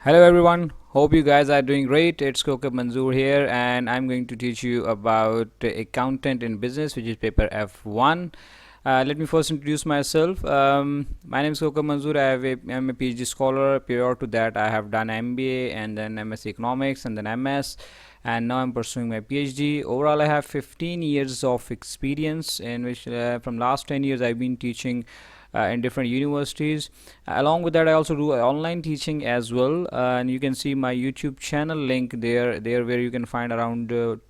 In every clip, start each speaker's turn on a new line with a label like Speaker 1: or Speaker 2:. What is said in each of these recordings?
Speaker 1: Hello everyone, hope you guys are doing great. It's Kokab Manzoor here and I'm going to teach you about accountant in business, which is paper F1. Let me first introduce myself. My name is Kokab Manzoor. I'm a PhD scholar. Prior to that I have done MBA and then MSc Economics and then MS, and now I'm pursuing my PhD. Overall I have 15 years of experience, in which from last 10 years I've been teaching in different universities. Along with that, I also do online teaching as well, and you can see my YouTube channel link there where you can find around 200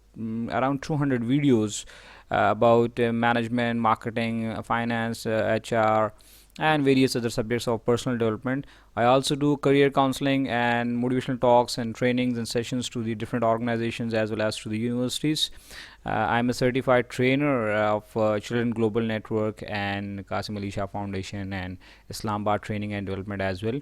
Speaker 1: videos about management, marketing, finance, HR, and various other subjects of personal development. I also do career counseling and motivational talks and trainings and sessions to the different organizations as well as to the universities. I'm a certified trainer of Children Global Network and Qasim Ali Shah Foundation and Islamabad Training and Development as well.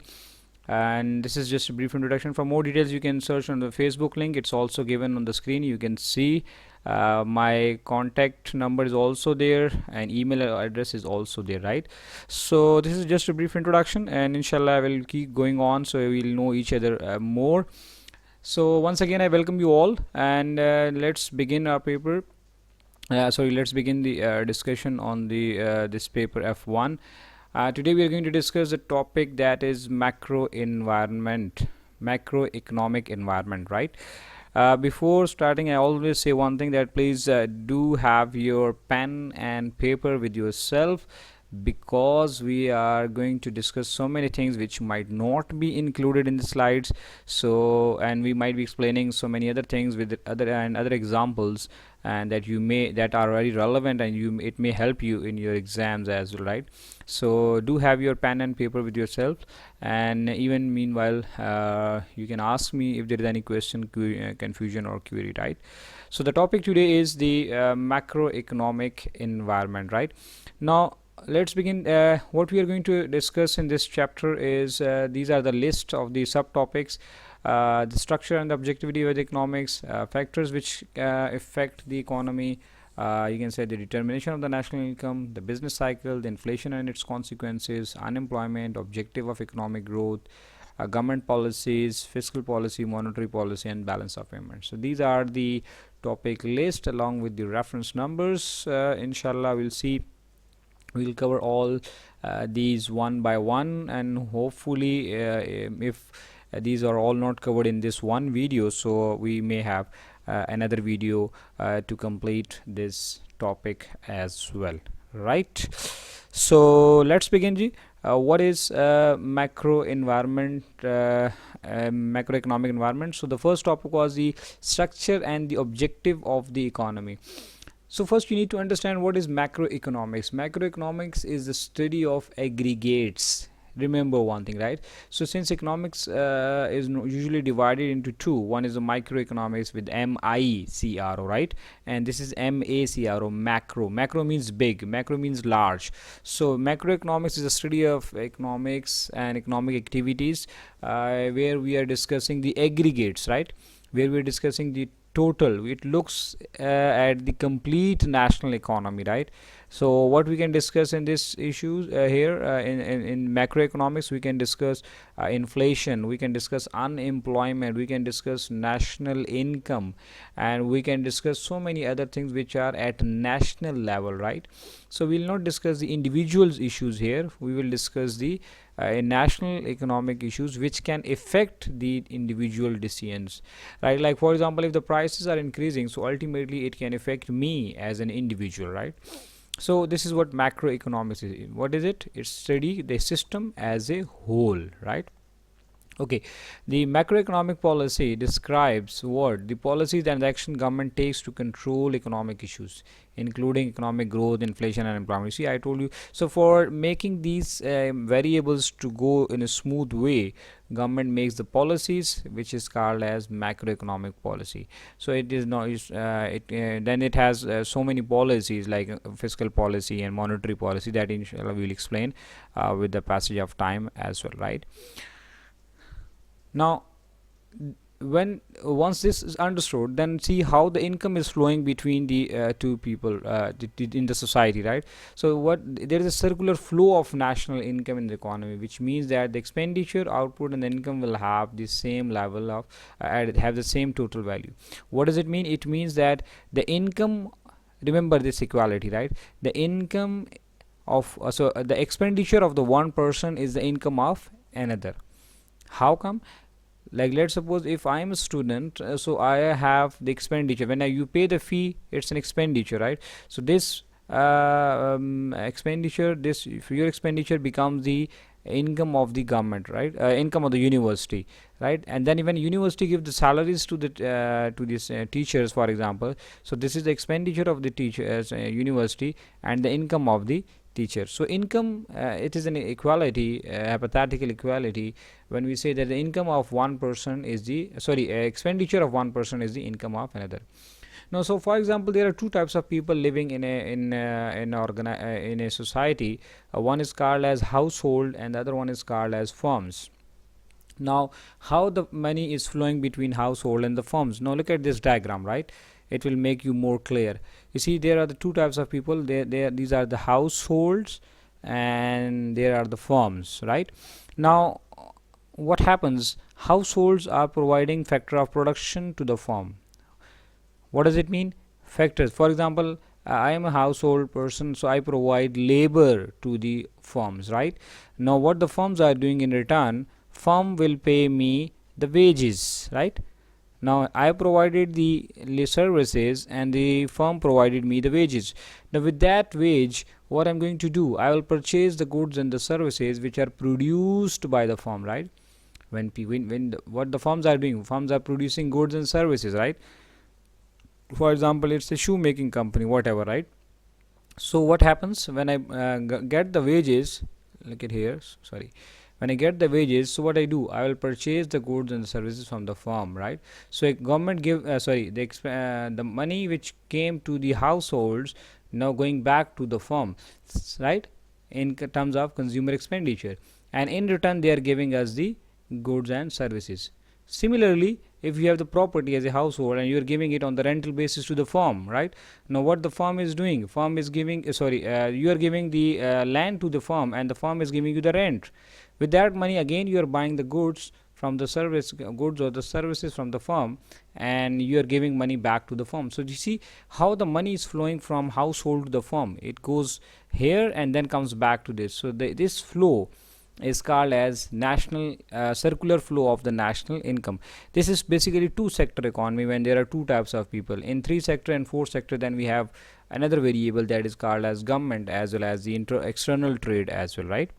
Speaker 1: And this is just a brief introduction. For more details you can search on the Facebook link. It's also given on the screen. You can see my contact number is also there and email address is also there, right? So this is just a brief introduction, and inshallah I will keep going on so we'll know each other more. So once again I welcome you all, and let's begin our paper. Let's begin the discussion on the this paper F1. Today we are going to discuss a topic that is macroeconomic environment, right? Before starting, I always say one thing, that please do have your pen and paper with yourself, because we are going to discuss so many things which might not be included in the slides. So, and we might be explaining so many other things with other examples, and that are very relevant, and it may help you in your exams as well, right? So do have your pen and paper with yourself, and even meanwhile you can ask me if there is any question, confusion or query, right? So the topic today is the macroeconomic environment, right? Now let's begin. What we are going to discuss in this chapter is these are the list of the subtopics: the structure and the objectivity of economics, factors which affect the economy, you can say the determination of the national income, the business cycle, the inflation and its consequences, unemployment, objective of economic growth, government policies, fiscal policy, monetary policy, and balance of payments. So these are the topic list along with the reference numbers. Inshallah we'll cover all these one by one, and hopefully if these are all not covered in this one video, so we may have another video to complete this topic as well, right? So let's begin, Ji. What is macroeconomic environment? So the first topic was the structure and the objective of the economy. So first you need to understand what is macroeconomics. Macroeconomics is the study of aggregates. Remember one thing, right? So since economics is usually divided into two, one is the microeconomics with MICRO, right? And this is MACRO, macro. Macro means big, macro means large. So macroeconomics is a study of economics and economic activities where we are discussing the aggregates, right? Where we are discussing the total. It looks at the complete national economy, right? So what we can discuss in this issues here in macroeconomics, we can discuss inflation, we can discuss unemployment, we can discuss national income, and we can discuss so many other things which are at national level, right? So we will not discuss the individuals issues here. We will discuss the national economic issues which can affect the individual decisions, right? Like for example, if the prices are increasing, so ultimately it can affect me as an individual, right? So this is what macroeconomics is. What is it? It's study the system as a whole, right? Okay, the macroeconomic policy describes what the policies and the action government takes to control economic issues, including economic growth, inflation, and employment. See, I told you. So for making these variables to go in a smooth way, government makes the policies, which is called as macroeconomic policy. So it is not then it has so many policies like fiscal policy and monetary policy that inshallah we will explain with the passage of time as well, right? Now when once this is understood, then see how the income is flowing between the two people in the society, right? So what there is a circular flow of national income in the economy, which means that the expenditure, output, and the income will have the same level of have the same total value. What does it mean? It means that the income, remember this equality, right? The income of the expenditure of the one person is the income of another. How come? Like, let's suppose if I am a student, so I have the expenditure. When you pay the fee, it's an expenditure, right? So this expenditure, this your expenditure becomes the income of the government, right? Income of the university, right? And then even university give the salaries to the to these teachers, for example. So this is the expenditure of the teachers, university, and the income of the teacher. So income, it is an equality, hypothetical equality, when we say that the income of one person is the expenditure of one person is the income of another. Now, so for example, there are two types of people living in a society. One is called as household, and the other one is called as firms. Now, how the money is flowing between household and the firms? Now look at this diagram, right? It will make you more clear. You see, there are the two types of people. These are the households, and there are the firms, right? Now what happens? Households are providing factor of production to the firm. What does it mean? Factors. For example, I am a household person, so I provide labor to the firms, right? Now what the firms are doing in return, firm will pay me the wages, right? Now I provided the services and the firm provided me the wages. Now with that wage, what I'm going to do, I will purchase the goods and the services which are produced by the firm, right? What the firms are doing, firms are producing goods and services, right? For example, it's a shoemaking company, whatever, right? So what happens when I get the wages? Look at here, sorry. When I get the wages, so what I do, I will purchase the goods and the services from the firm, right? So a government give the money which came to the households now going back to the firm, right, in terms of consumer expenditure, and in return they are giving us the goods and services. Similarly, if you have the property as a household and you are giving it on the rental basis to the firm, right? Now what the firm is doing, firm is giving you are giving the land to the firm, and the firm is giving you the rent. With that money, again you are buying the goods from the goods or the services from the firm, and you are giving money back to the firm. So you see how the money is flowing from household to the firm. It goes here and then comes back to this. So this flow is called as national circular flow of the national income. This is basically two sector economy, when there are two types of people. In three sector and four sector, then we have another variable that is called as government, as well as the external trade as well, right?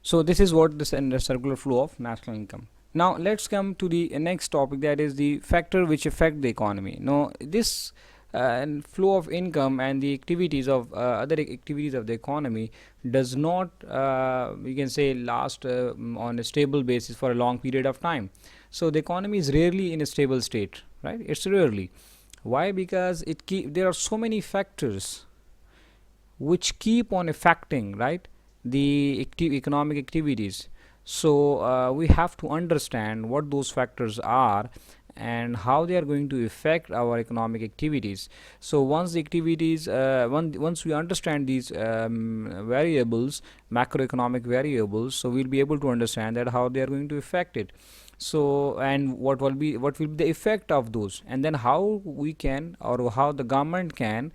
Speaker 1: So this is what this and the circular flow of national income. Now let's come to the next topic, that is the factor which affect the economy. Now this and flow of income and the activities of other activities of the economy does not you can say last on a stable basis for a long period of time. So the economy is rarely in a stable state, right? It's rarely. Why? Because there are so many factors which keep on affecting, right, the economic activities. So we have to understand what those factors are and how they are going to affect our economic activities. So once the activities once we understand these variables, macroeconomic variables, so we'll be able to understand that how they are going to affect it. So, and what will be the effect of those, and then how we can, or how the government can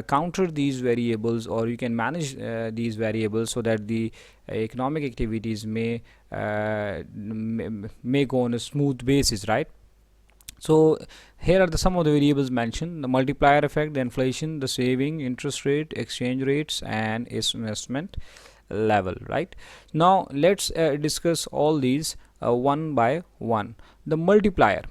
Speaker 1: counter these variables, or you can manage these variables, so that the economic activities may go on a smooth basis, right? So here are some of the variables mentioned: the multiplier effect, the inflation, the saving, interest rate, exchange rates, and investment level, right? Now let's discuss all these one by one. The multiplier.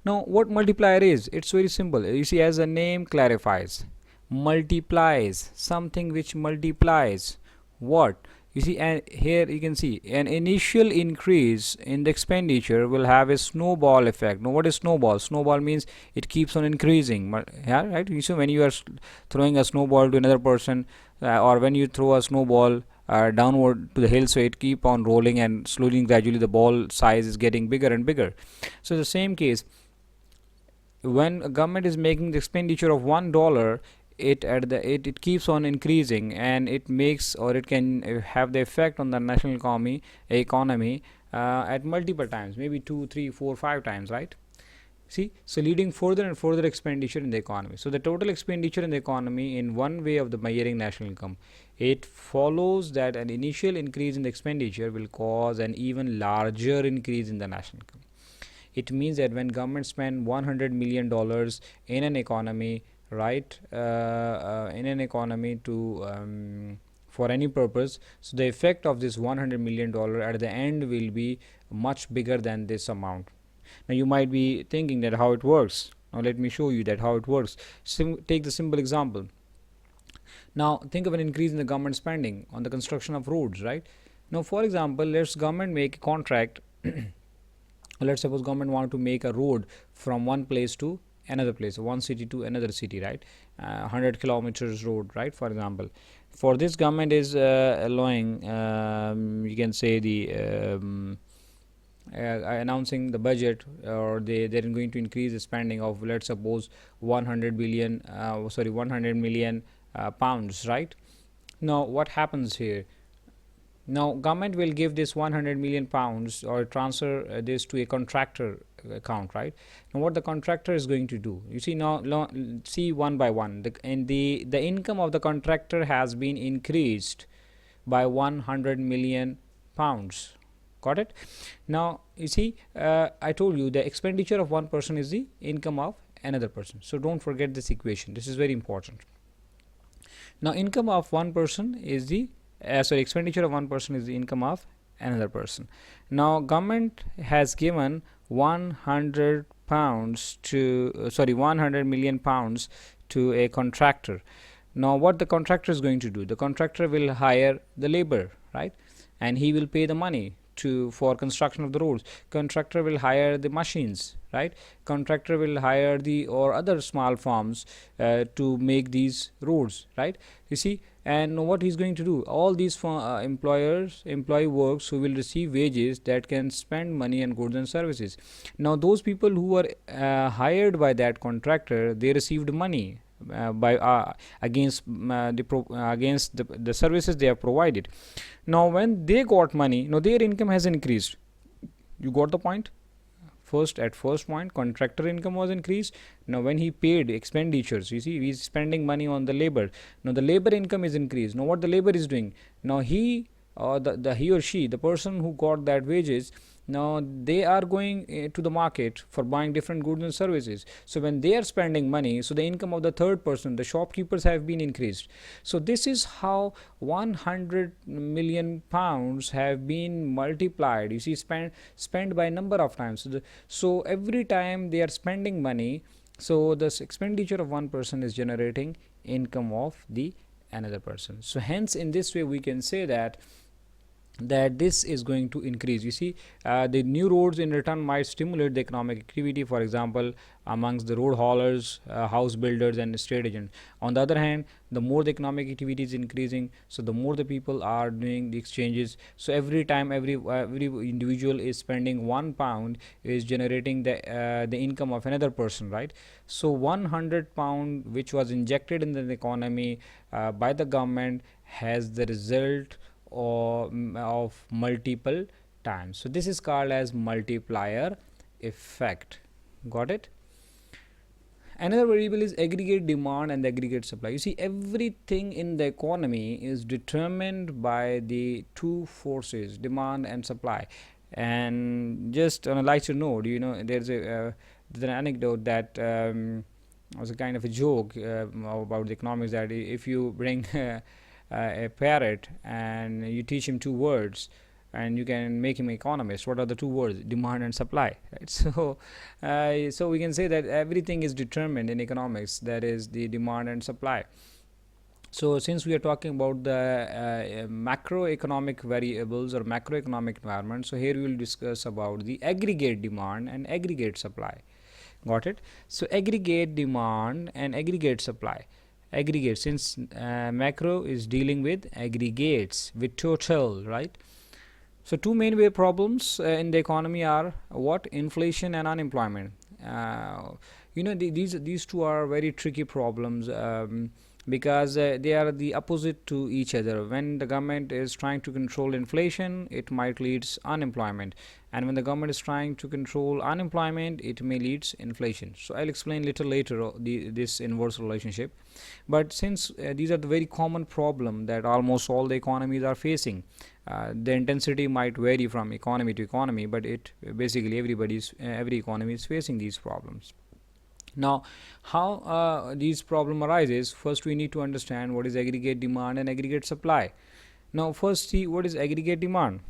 Speaker 1: Now what multiplier is? It's very simple. You see, as the name clarifies, multiplies, something which multiplies what? You see, and here you can see an initial increase in the expenditure will have a snowball effect. Now what is snowball? Snowball means it keeps on increasing, yeah, right? You see, when you are throwing a snowball to another person, or when you throw a snowball downward to the hill, so it keep on rolling, and slowly and gradually the ball size is getting bigger and bigger. So the same case, when a government is making the expenditure of $1, it keeps on increasing, and it makes, or it can have the effect on the national economy at multiple times, maybe 2, 3, 4, 5 times, right? See, so leading further and further expenditure in the economy. So the total expenditure in the economy, in one way of the measuring national income, it follows that an initial increase in the expenditure will cause an even larger increase in the national income. It means that when government spend $100 million in an economy, right, in an economy to for any purpose, so the effect of this $100 million at the end will be much bigger than this amount. Now you might be thinking that how it works. Now let me show you that how it works. Take the simple example. Now think of an increase in the government spending on the construction of roads, right? Now for example, let's government make a contract. Let's suppose government want to make a road from one place to another place, one city to another city, right? 100 kilometers road, right? For example, for this government is allowing, you can say, the announcing the budget, or they're going to increase the spending of, let's suppose, 100 million pounds, right? Now what happens here? Now government will give this 100 million pounds, or transfer this to a contractor account, right? Now what the contractor is going to do, you see, now see one by one, the income of the contractor has been increased by 100 million pounds. Got it? Now you see, I told you the expenditure of one person is the income of another person, so don't forget this equation. This is very important. Now income of one person is the expenditure of one person is the income of another person. Now government has given 100 million pounds to a contractor. Now what the contractor is going to do, the contractor will hire the labor, right, and he will pay the money for construction of the roads. Contractor will hire the machines, right? Contractor will hire the or other small firms to make these roads, right? You see, and what he's going to do, all these employee works who will receive wages that can spend money on goods and services. Now those people who were hired by that contractor, they received money against the services they have provided. Now when they got money, now their income has increased. You got the point? First point, contractor income was increased. Now when he paid expenditures, you see, he's spending money on the labor. Now the labor income is increased. Now what the labor is doing, now he or she, the person who got that wages, now they are going to the market for buying different goods and services. So when they are spending money, so the income of the third person, the shopkeepers, have been increased. So this is how 100 million pounds have been multiplied, you see, spent by a number of times. So every time they are spending money, so this expenditure of one person is generating income of the another person. So hence in this way we can say that this is going to increase. You see, the new roads in return might stimulate the economic activity, for example, amongst the road haulers, house builders, and estate agents. On the other hand, the more the economic activity is increasing, so the more the people are doing the exchanges. So every time every individual is spending £1 is generating the income of another person, right? So 100 pound which was injected in the economy by the government has the result of multiple times. So this is called as multiplier effect. Got it? Another variable is aggregate demand and aggregate supply. You see, everything in the economy is determined by the two forces, demand and supply. And just on a lighter note, you know, there's an anecdote that was a kind of a joke about the economics, that if you bring a parrot and you teach him two words and you can make him an economist, what are the two words? Demand and supply, right? So so we can say that everything is determined in economics, that is the demand and supply. So since we are talking about the macroeconomic variables or macroeconomic environment, so here we will discuss about the aggregate demand and aggregate supply. Got it? So aggregate demand and aggregate supply. aggregate, since macro is dealing with aggregates, with total, right? So two main way problems in the economy are what? Inflation and unemployment. These two are very tricky problems, because they are the opposite to each other. When the government is trying to control inflation, it might lead unemployment, and when the government is trying to control unemployment, it may lead inflation. So I'll explain little later this inverse relationship. But since these are the very common problem that almost all the economies are facing, the intensity might vary from economy to economy, but it basically every economy is facing these problems. Now, how these problem arises? First, we need to understand what is aggregate demand and aggregate supply. Now, first see what is aggregate demand.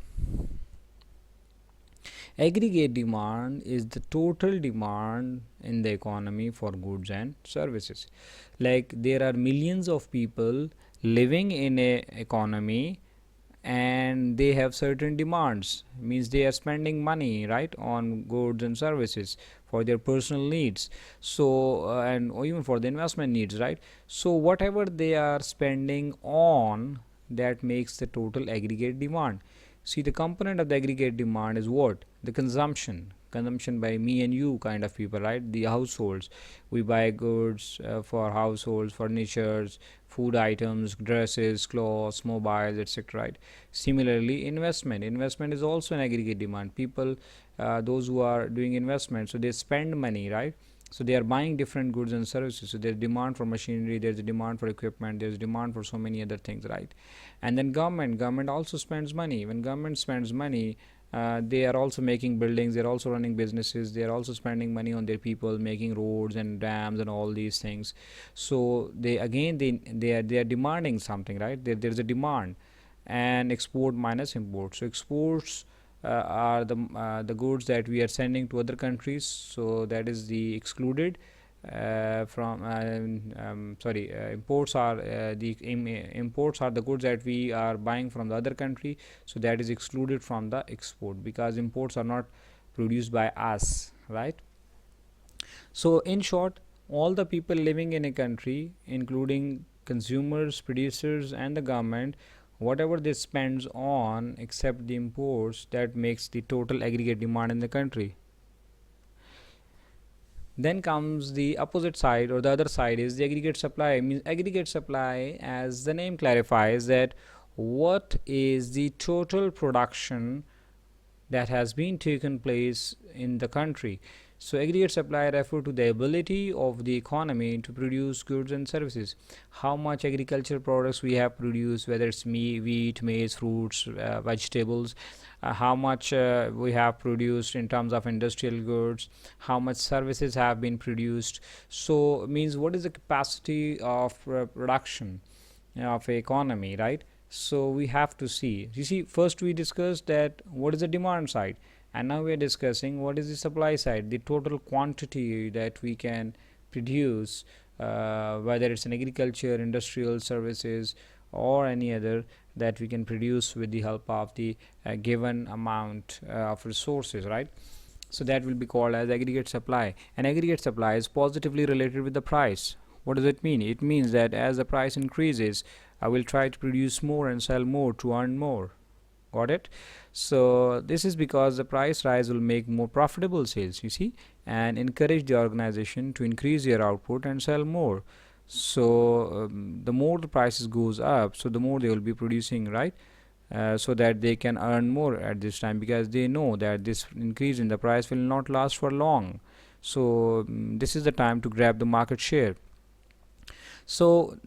Speaker 1: Aggregate demand is the total demand in the economy for goods and services. Like, there are millions of people living in a economy, and they have certain demands, means they are spending money, right, on goods and services for their personal needs, so and or even for the investment needs, right? So whatever they are spending on, that makes the total aggregate demand. See, the component of the aggregate demand is what? The consumption by me and you kind of people, right? The households, we buy goods for households, furnitures, food items, dresses, clothes, mobiles, etc., right? Similarly, investment is also an aggregate demand. People, those who are doing investment, so they spend money, right? So they are buying different goods and services. So there's demand for machinery, there's a demand for equipment, there's demand for so many other things, right? And then government also spends money. When government spends money, they are also making buildings, they're also running businesses, they're also spending money on their people, making roads and dams and all these things. So they are demanding something, right? There's a demand. And export minus import. So exports are the goods that we are sending to other countries, so that is the excluded from imports are imports are the goods that we are buying from the other country, so that is excluded from the export, because imports are not produced by us, right? So in short, all the people living in a country, including consumers, producers, and the government, whatever they spends on except the imports, that makes the total aggregate demand in the country. Then comes the opposite side, or the other side is the aggregate supply. Means aggregate supply, as the name clarifies, that what is the total production that has been taken place in the country. So aggregate supply refer to the ability of the economy to produce goods and services. How much agricultural products we have produced, whether it's wheat, maize, fruits, vegetables, how much we have produced in terms of industrial goods, how much services have been produced. So means what is the capacity of production of economy, right? So we have to see, you see, first we discussed that what is the demand side, and now we are discussing what is the supply side, the total quantity that we can produce, whether it's an agriculture, industrial, services, or any other that we can produce with the help of the given amount of resources, right? So that will be called as aggregate supply. And aggregate supply is positively related with the price. What does it mean? It means that as the price increases, I will try to produce more and sell more to earn more. Got it? So this is because the price rise will make more profitable sales, you see, and encourage the organization to increase their output and sell more. So the more the prices goes up, so the more they will be producing, right? So that they can earn more at this time, because they know that this increase in the price will not last for long. So this is the time to grab the market share. So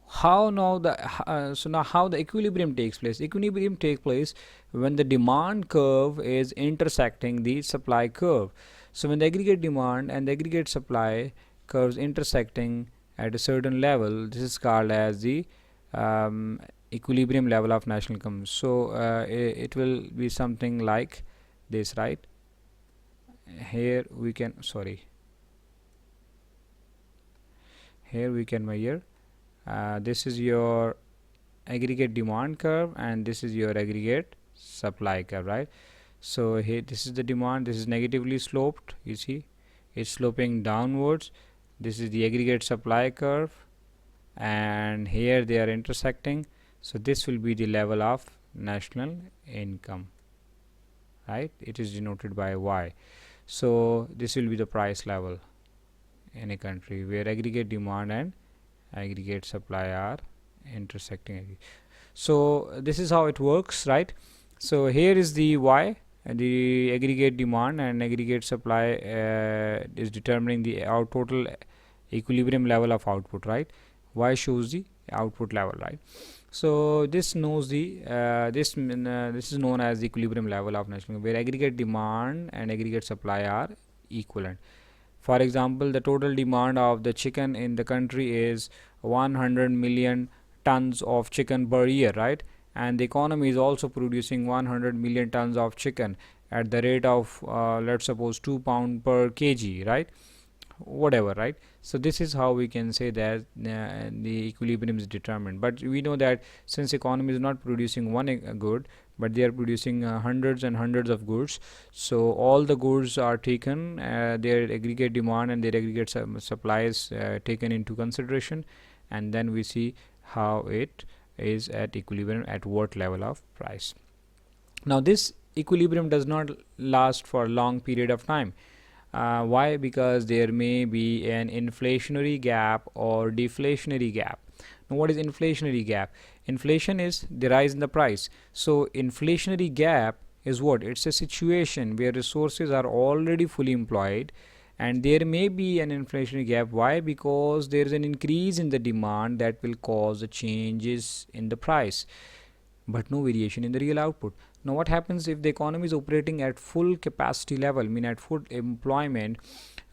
Speaker 1: how now the equilibrium takes place? Equilibrium takes place when the demand curve is intersecting the supply curve. So when the aggregate demand and the aggregate supply curves intersecting at a certain level, this is called as the equilibrium level of national income. So it will be something like this, right? Here we can measure this is your aggregate demand curve, and this is your aggregate supply curve, right? So here this is the demand, this is negatively sloped, you see, it's sloping downwards. This is the aggregate supply curve, and here they are intersecting. So this will be the level of national income, right? It is denoted by Y. So this will be the price level in a country where aggregate demand and aggregate supply are intersecting. So this is how it works, right? So here is the Y, the aggregate demand and aggregate supply is determining the total equilibrium level of output, right? Y shows the output level, right? So this knows the this is known as the equilibrium level of national income, where aggregate demand and aggregate supply are equivalent. For example, the total demand of the chicken in the country is 100 million tons of chicken per year, right? And the economy is also producing 100 million tons of chicken at the rate of let's suppose £2 per kg, right? Whatever, right? So this is how we can say that the equilibrium is determined. But we know that since economy is not producing one good, but they are producing hundreds and hundreds of goods, so all the goods are taken, their aggregate demand and their aggregate supply is taken into consideration, and then we see how it is at equilibrium at what level of price. Now this equilibrium does not last for a long period of time. Why? Because there may be an inflationary gap or deflationary gap. Now what is inflationary gap? Inflation is the rise in the price. So inflationary gap is what? It's a situation where resources are already fully employed and there may be an inflationary gap. Why? Because there is an increase in the demand that will cause changes in the price, but no variation in the real output. Now what happens if the economy is operating at full capacity level, mean at full employment,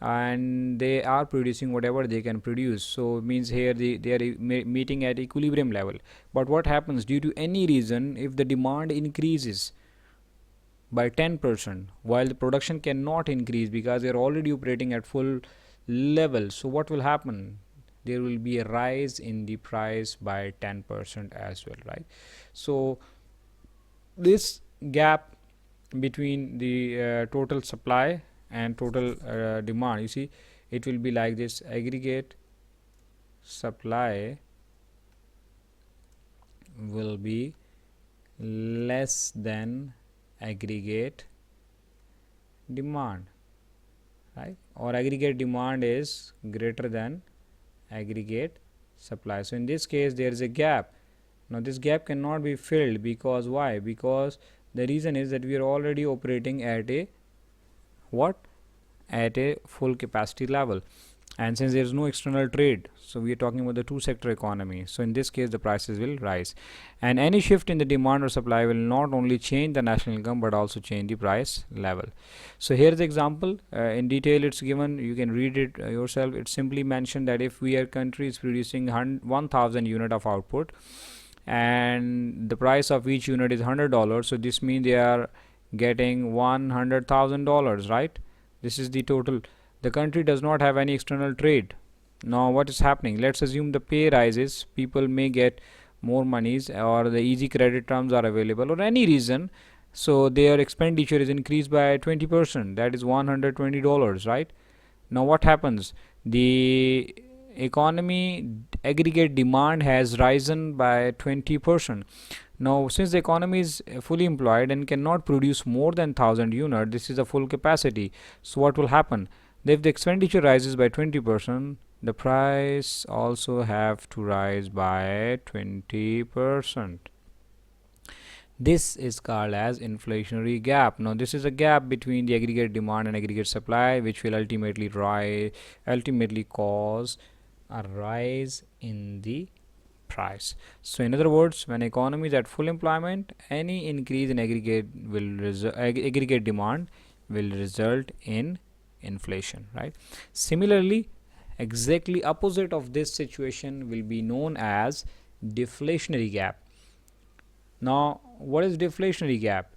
Speaker 1: and they are producing whatever they can produce? So it means here they are meeting at equilibrium level. But what happens due to any reason if the demand increases by 10% while the production cannot increase because they are already operating at full level? So what will happen? There will be a rise in the price by 10% as well, right? So this gap between the total supply and total demand, you see, it will be like this: aggregate supply will be less than aggregate demand, right? Or aggregate demand is greater than aggregate supply. So in this case there is a gap. Now this gap cannot be filled because why? Because the reason is that we are already operating at a what? At a full capacity level, and since there is no external trade, so we are talking about the two sector economy, so in this case the prices will rise, and any shift in the demand or supply will not only change the national income but also change the price level. So here is the example in detail. It's given, you can read it yourself. It's simply mentioned that if we are country is producing 1000 unit of output and the price of each unit is $100, so this means they are getting $100,000, right? This is the total. The country does not have any external trade. Now what is happening? Let's assume the pay rises, people may get more monies, or the easy credit terms are available, or any reason, so their expenditure is increased by 20%, that is $120, right? Now what happens? The economy aggregate demand has risen by 20%. Now since the economy is fully employed and cannot produce more than 1000 units, this is a full capacity, so what will happen? If the expenditure rises by 20%, the price also have to rise by 20%. This is called as inflationary gap. Now this is a gap between the aggregate demand and aggregate supply, which will ultimately cause a rise in the price. So in other words, when economy is at full employment, any increase in aggregate demand will result in inflation, right? Similarly, exactly opposite of this situation will be known as deflationary gap. Now what is deflationary gap?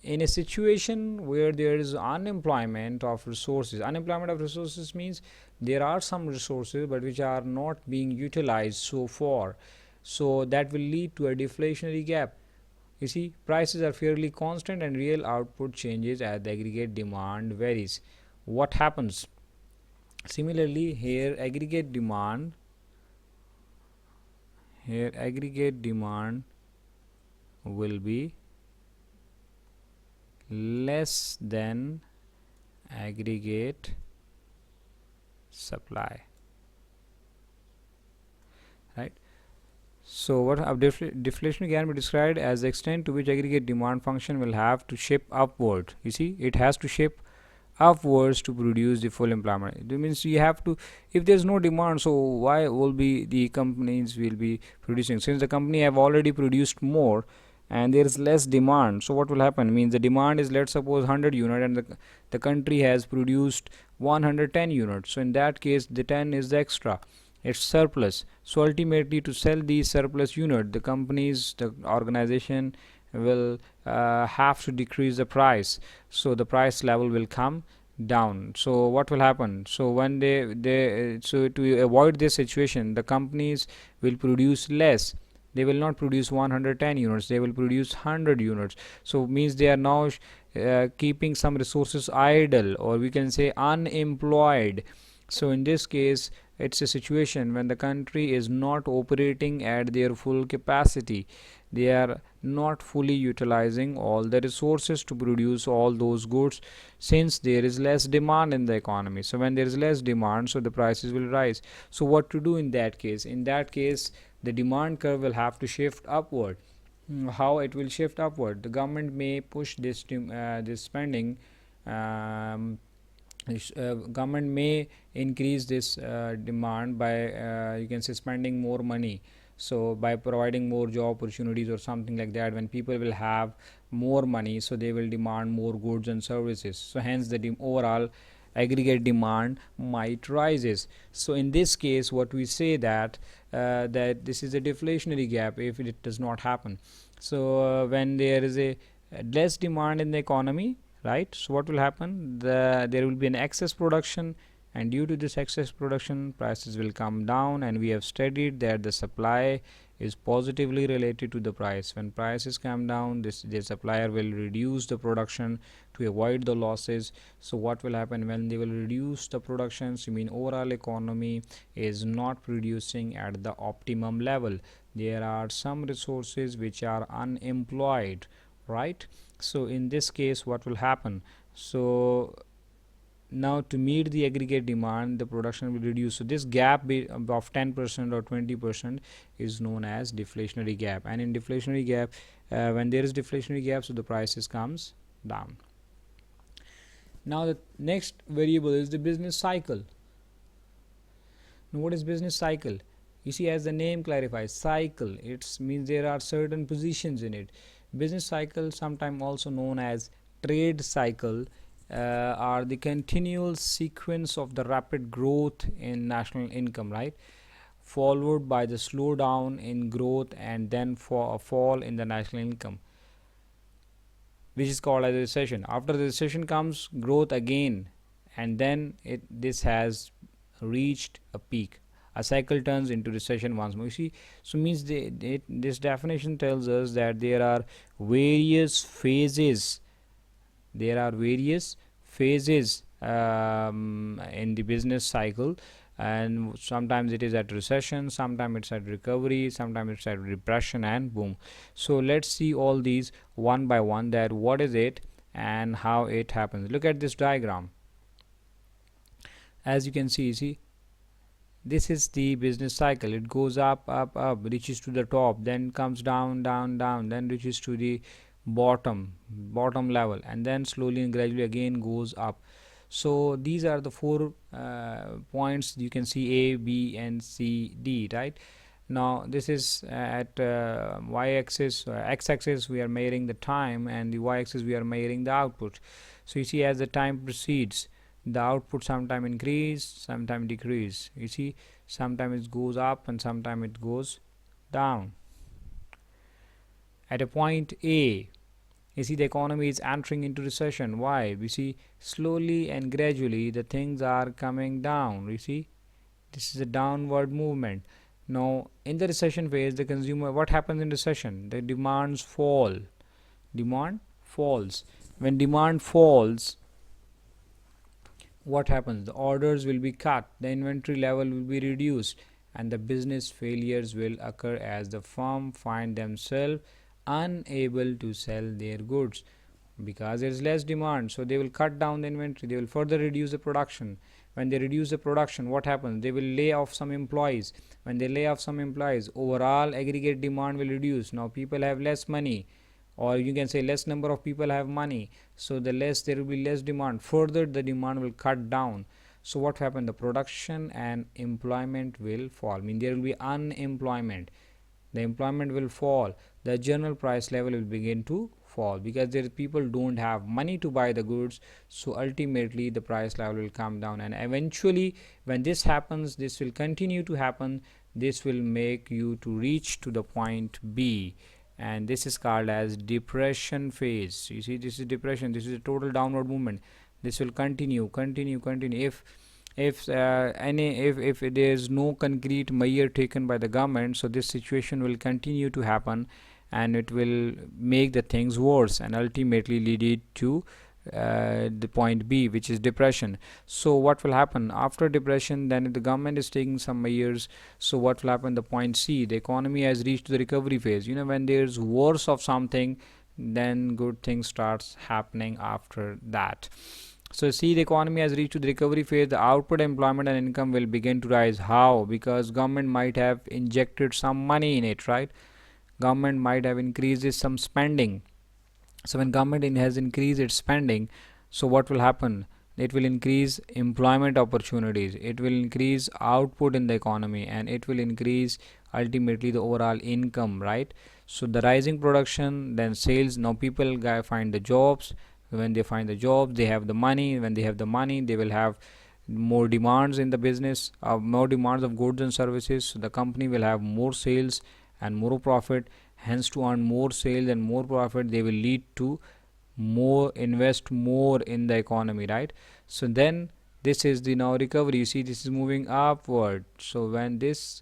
Speaker 1: In a situation where there is unemployment of resources means there are some resources but which are not being utilized so far, so that will lead to a deflationary gap. You see, prices are fairly constant and real output changes as the aggregate demand varies. What happens? Similarly here, aggregate demand here aggregate demand will be less than aggregate supply, right? So what deflation can be described as the extent to which aggregate demand function will have to shift upward. You see, it has to shift upwards to produce the full employment. It means you have to, if there's no demand, so why will be the companies will be producing? Since the company have already produced more and there is less demand, so what will happen means the demand is, let's suppose, 100 unit and the country has produced 110 units. So in that case the 10 is the extra, it's surplus. So ultimately to sell these surplus unit, the companies, the organization will have to decrease the price, so the price level will come down. So what will happen, so when they so to avoid this situation, the companies will produce less. They will not produce 110 units, they will produce 100 units. So means they are now keeping some resources idle, or we can say unemployed. So in this case it's a situation when the country is not operating at their full capacity. They are not fully utilizing all the resources to produce all those goods, since there is less demand in the economy. So when there is less demand, so the prices will rise. So what to do in that case? In that case the demand curve will have to shift upward. How it will shift upward? The government may push this spending. Government may increase this demand by you can say spending more money, so by providing more job opportunities or something like that. When people will have more money, so they will demand more goods and services, so hence the overall aggregate demand might rises. So in this case what we say that that this is a deflationary gap if it does not happen. So when there is a less demand in the economy, right, so what will happen, there will be an excess production, and due to this excess production prices will come down. And we have studied that the supply is positively related to the price. When prices come down, the supplier will reduce the production to avoid the losses. So what will happen when they will reduce the productions? You mean overall economy is not producing at the optimum level. There are some resources which are unemployed, right? So in this case what will happen, so now to meet the aggregate demand the production will reduce. So this gap of 10% or 20% is known as deflationary gap. And in deflationary gap, when there is deflationary gap, so the prices comes down. Now the next variable is the business cycle. Now what is business cycle? You see, as the name clarifies, cycle, it means there are certain positions in it. Business cycle, sometimes also known as trade cycle, are the continual sequence of the rapid growth in national income, right, followed by the slowdown in growth and then for a fall in the national income, which is called as a recession. After the recession comes growth again, and then this has reached a peak. A cycle turns into recession once more. You see, so means this definition tells us that there are various phases. There are various phases in the business cycle, and sometimes it is at recession, sometimes it's at recovery, sometimes it's at depression, and boom. So let's see all these one by one, that what is it and how it happens. Look at this diagram. As you can see, this is the business cycle. It goes up, reaches to the top, then comes down, then reaches to the bottom level, and then slowly and gradually again goes up. So these are the 4 points. You can see A, B, and C, D, right? Now this is at y-axis, x-axis we are measuring the time, and the y-axis we are measuring the output. So you see, as the time proceeds, the output sometime increase, sometime decrease. You see, sometimes it goes up and sometimes it goes down. At a point A, you see the economy is entering into recession. Why? We see slowly and gradually the things are coming down. You see, this is a downward movement. Now in the recession phase, the consumer, what happens in recession? The demands fall. Demand falls. When demand falls, what happens? The orders will be cut, the inventory level will be reduced, and the business failures will occur as the firm find themselves unable to sell their goods because there is less demand. So they will cut down the inventory, they will further reduce the production. When they reduce the production, what happens? They will lay off some employees. When they lay off some employees, overall aggregate demand will reduce. Now people have less money, or you can say less number of people have money, so there will be less demand. Further the demand will cut down. So what happened? The production and employment will fall. I mean, there will be unemployment, the employment will fall, the general price level will begin to fall because there people don't have money to buy the goods. So ultimately the price level will come down, and eventually when this happens, this will continue to happen, this will make you to reach to the point B, and this is called as depression phase. You see, this is depression, this is a total downward movement. This will continue if there is no concrete measure taken by the government. So this situation will continue to happen, and it will make the things worse and ultimately lead it to the point B, which is depression. So what will happen after depression? Then if the government is taking some measures, so what will happen? The point C, the economy has reached the recovery phase. When there's worse of something, then good things starts happening after that. So see, the economy has reached to the recovery phase, the output, employment and income will begin to rise. How? Because government might have injected some money in it, right? Government might have increased some spending. So when government has increased its spending, so what will happen? It will increase employment opportunities, it will increase output in the economy, and it will increase ultimately the overall income, right? So the rising production, then sales. Now people find the jobs. When they find the jobs, they have the money. When they have the money, they will have more demands in the business, more demands of goods and services. So the company will have more sales and more profit. Hence, to earn more sales and more profit, they will lead to more invest more in the economy, right? So then this is the now recovery. You see, this is moving upward. So when this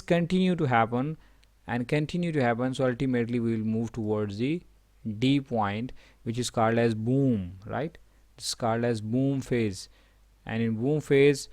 Speaker 1: continue to happen and continue to happen, so ultimately we will move towards the D point, which is called as boom, right? This is called as boom phase. And in boom phase,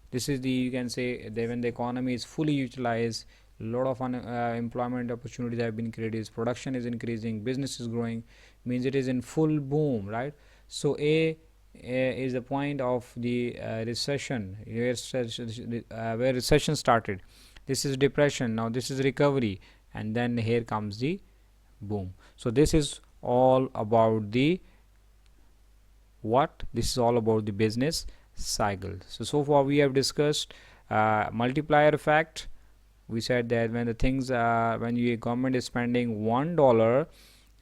Speaker 1: this is the, you can say that when the economy is fully utilized, a lot of employment opportunities have been created, production is increasing, business is growing, means it is in full boom, right? So A is the point of the recession, where recession started. This is depression. Now this is recovery, and then here comes the boom. So this is all about the what? This is all about the business cycle. So far we have discussed multiplier effect. We said that when the things when your government is spending $1,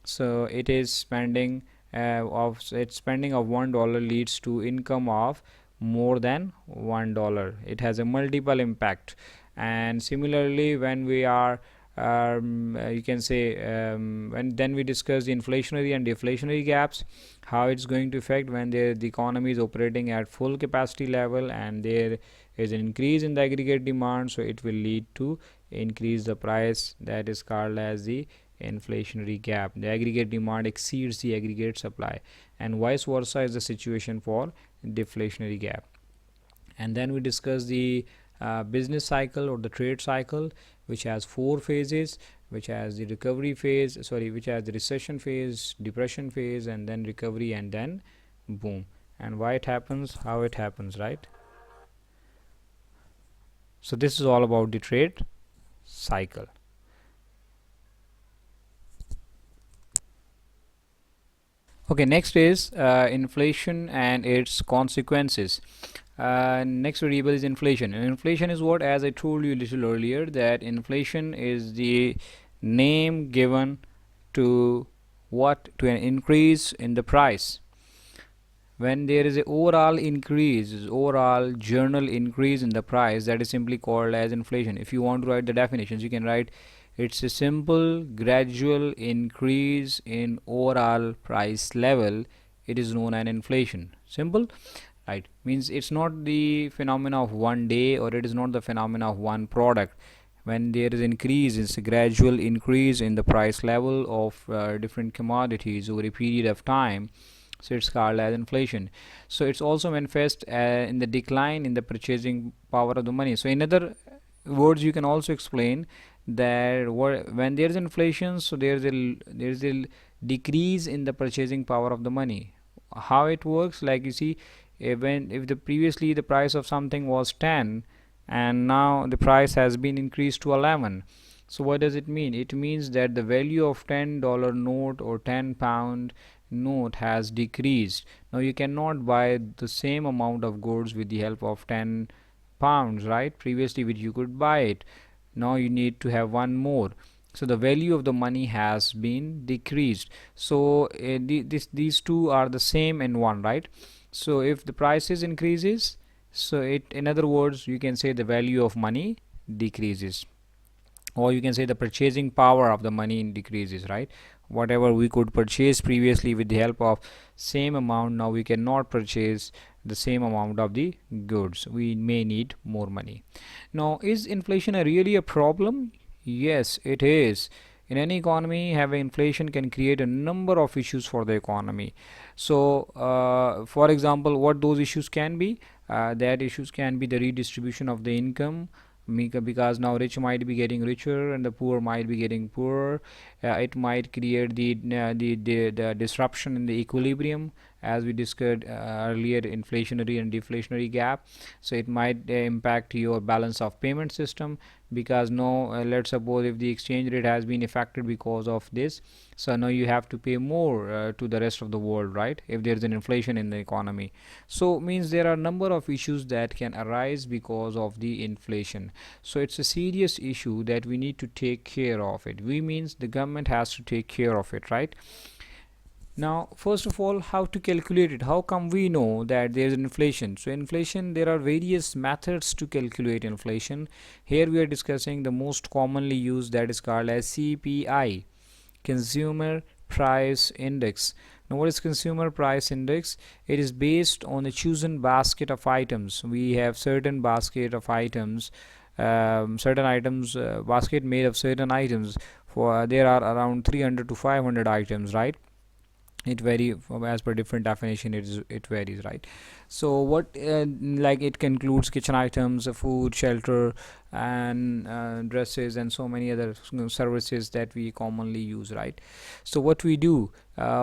Speaker 1: so it is spending of $1 leads to income of more than $1. It has a multiple impact. And similarly, when we are you can say when then we discuss the inflationary and deflationary gaps, how it's going to affect when the economy is operating at full capacity level and there is an increase in the aggregate demand, so it will lead to increase the price. That is called as the inflationary gap. The aggregate demand exceeds the aggregate supply, and vice versa is the situation for deflationary gap. And then we discuss the business cycle or the trade cycle, which has 4 phases, which has the recovery phase, which has the recession phase, depression phase, and then recovery, and then boom. And why it happens, how it happens, right? So this is all about the trade cycle. Okay, next is inflation and its consequences. Next variable is inflation, and inflation is what, as I told you a little earlier, that inflation is the name given to what, to an increase in the price. When there is a overall increase, overall general increase in the price, that is simply called as inflation. If you want to write the definitions, you can write it's a simple gradual increase in overall price level. It is known as inflation. Simple, right? Means it's not the phenomena of one day, or it is not the phenomena of one product. When there is increase, it's a gradual increase in the price level of different commodities over a period of time, so it's called as inflation. So it's also manifest in the decline in the purchasing power of the money. So in other words you can also explain that when there's inflation, so there's a decrease in the purchasing power of the money. How it works, like you see, if the previously the price of something was 10 and now the price has been increased to 11, so what does it mean? It means that the value of $10 note or £10 note has decreased. Now you cannot buy the same amount of goods with the help of £10, right? Previously which you could buy it, now you need to have one more, so the value of the money has been decreased. So these two are the same in one, right? So if the prices increases, so it, in other words, you can say the value of money decreases, or you can say the purchasing power of the money decreases, right? Whatever we could purchase previously with the help of same amount, now we cannot purchase the same amount of the goods, we may need more money. Now, is inflation really a problem? Yes, it is. In any economy, having inflation can create a number of issues for the economy. So for example, what those issues can be, that issues can be the redistribution of the income, because now rich might be getting richer and the poor might be getting poorer. It might create the disruption in the equilibrium, as we discussed earlier, inflationary and deflationary gap. So it might impact your balance of payment system, because now let's suppose if the exchange rate has been affected because of this, so now you have to pay more to the rest of the world, right, if there is an inflation in the economy. So means there are a number of issues that can arise because of the inflation. So it's a serious issue that we need to take care of it. We means the government has to take care of it, right? Now, first of all, how to calculate it? How come we know that there is inflation? So inflation, there are various methods to calculate inflation. Here we are discussing the most commonly used, that is called as CPI, Consumer Price Index. Now, what is Consumer Price Index? It is based on a chosen basket of items. We have certain basket of items, certain items, basket made of certain items. For there are around 300 to 500 items, right? It varies as per different definition, it varies, right? So what like it concludes kitchen items, food, shelter, and dresses, and so many other services that we commonly use, right? So what we do,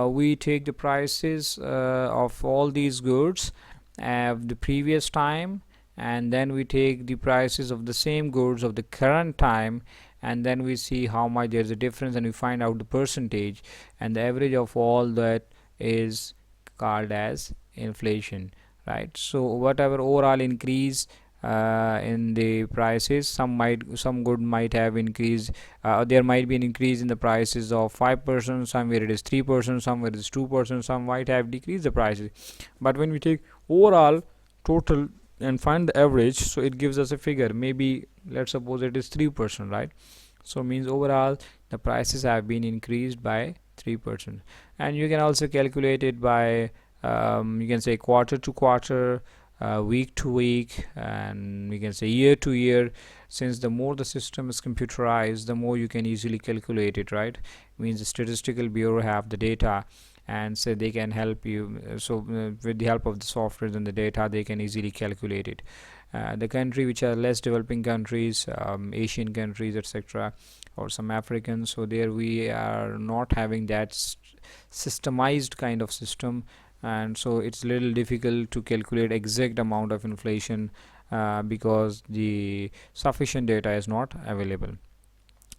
Speaker 1: we take the prices of all these goods of the previous time, and then we take the prices of the same goods of the current time, and then we see how much there's a difference, and we find out the percentage, and the average of all that is called as inflation, right? So whatever overall increase in the prices, some good might have increased, there might be an increase in the prices of 5%, somewhere it is 3%, somewhere it is 2%, some might have decreased the prices. But when we take overall total and find the average, so it gives us a figure. Maybe let's suppose it is 3%, right? So means overall the prices have been increased by 3%. And you can also calculate it by you can say quarter to quarter, week to week, and we can say year to year. Since the more the system is computerized, the more you can easily calculate it, right? Means the statistical bureau have the data, and so they can help you. So with the help of the software and the data, they can easily calculate it. The country which are less developing countries, Asian countries, etc., or some Africans, so there we are not having that systemized kind of system, and so it's a little difficult to calculate exact amount of inflation because the sufficient data is not available.